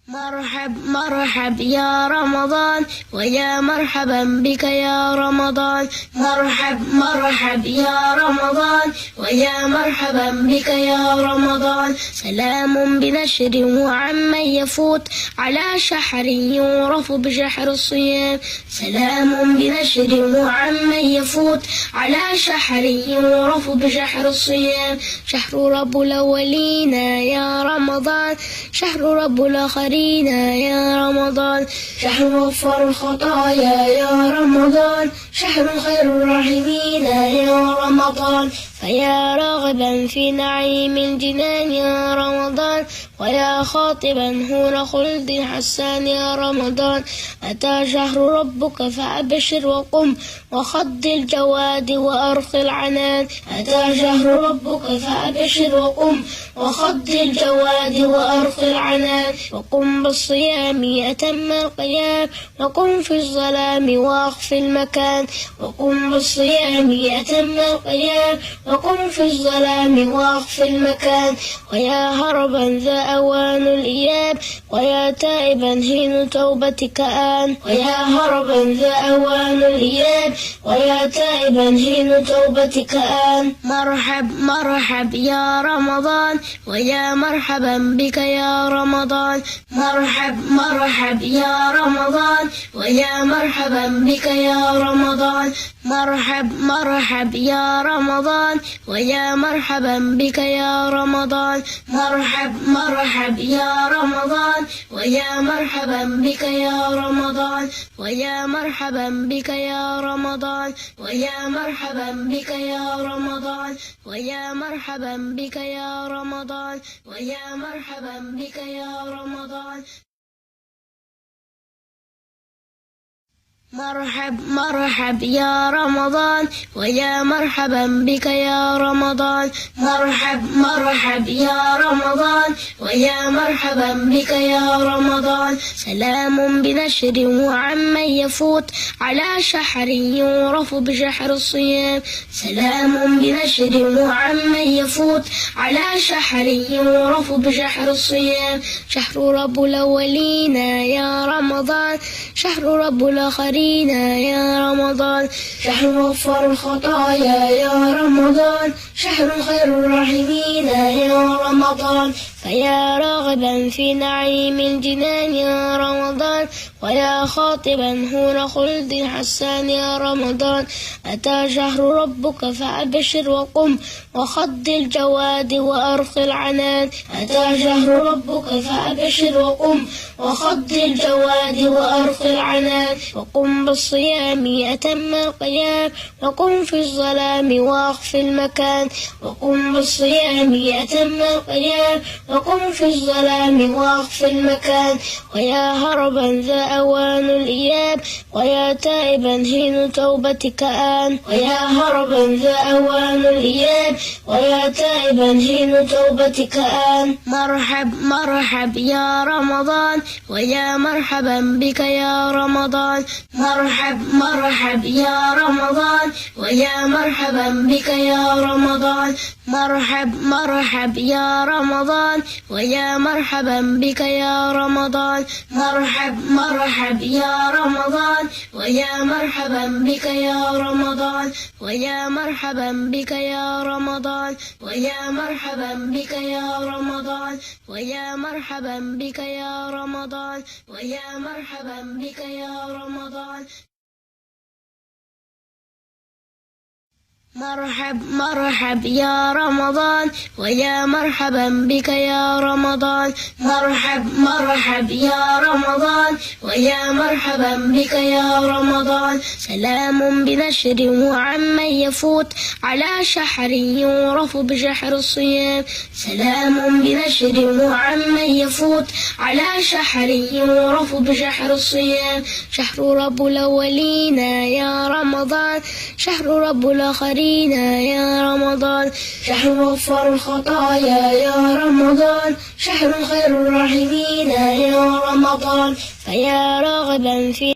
مرحب يا رمضان ويا مرحبا بك يا رمضان. مرحب يا رمضان ويا مرحبا بك يا رمضان. سلام بنشر وعمن يفوت على شحر يعرف بشحر الصيام. سلام بنشر وعمن يفوت على شحر يعرف بشحر الصيام. شهر رب الأولين يا رمضان، شهر رب الآخرين يا رمضان. شهر غفر الخطايا يا رمضان، شهر خير الراحمين يا رمضان. فيا راغبا في نعيم الجنان يا رمضان، ويا خاطبا هور خلد حسان يا رمضان. أتى شهر ربك فأبشر وقم وخض الجواد وأرخ العنان. أتى شهر ربك فأبشر وقم وخض الجواد وأرخ العنان. وقم بالصيام أتم القيام، وقم في الظلام وأخف المكان. وقم بالصيام أتم القيام، وقم في الظلام وأخف المكان. ويا هربا ذا أوان الإياب، ويا تائبا حين توبتك آن. ويا هربا ذا أوان الإياب، ويا تائبا حين توبتك آن. مرحب يا رمضان ويا مرحبا بك يا رمضان. مرحب يا رمضان ويا مرحبا بك يا رمضان. مرحب يا رمضان ويا مرحبا بك يا رمضان. مرحب يا رمضان ويا مرحبا بك يا رمضان. ويا مرحبا بك يا رمضان. ويا مرحبا بك يا رمضان. ويا مرحبا بك يا رمضان. ويا مرحبا بك يا رمضان. مرحب يا رمضان ويا مرحبا بك يا رمضان. مرحب يا رمضان ويا مرحبا بك يا رمضان. سلام بنشر وعمن يفوت على شحر يعرف بشحر الصيام. سلام بنشر وعمن يفوت على شحر يعرف بشحر الصيام. شهر رب الأولين يا رمضان، شهر رب الآخرين يا رمضان. شهر غفر الخطايا يا رمضان، شهر خير الراحمين يا رمضان. فيا راغبا في نعيم الجنان يا رمضان، ويا خاطبا هور خلد حسان يا رمضان. أتى شهر ربك فأبشر وقم وخض الجواد وأرخ العنان. أتى شهر ربك فأبشر وقم وخض الجواد وأرخ العنان. وقم بالصيام أتم القيام، وقم في الظلام وأخف المكان. وقم بالصيام أتم القيام، وقم في الظلام وأخف المكان. ويا هربا ذا أوان الإياب، ويا تائبا حين توبتك آن. ويا هربا ذا أوان الإياب، ويا تائبا حين توبتك آن. مرحب يا رمضان ويا مرحبا بك يا رمضان. مرحب يا رمضان ويا مرحبا بك يا رمضان. مرحب يا رمضان ويا مرحبا بك يا رمضان. مرحب يا رمضان ويا مرحبا بك يا رمضان. ويا مرحبا بك يا رمضان. ويا مرحبا بك يا رمضان. ويا مرحبا بك يا رمضان. ويا مرحبا بك يا رمضان. مرحب يا رمضان ويا مرحبا بك يا رمضان. مرحب يا رمضان ويا مرحبا بك يا رمضان. سلام بنشر وعمن يفوت على شحر يعرف بشحر الصيام. سلام بنشر وعمن يفوت على شحر يعرف بشحر الصيام. شهر رب الأولين يا رمضان، شهر رب الآخرين يا رمضان. شهر غفر الخطايا يا رمضان، شهر خير الراحمين يا رمضان. فيا راغبا في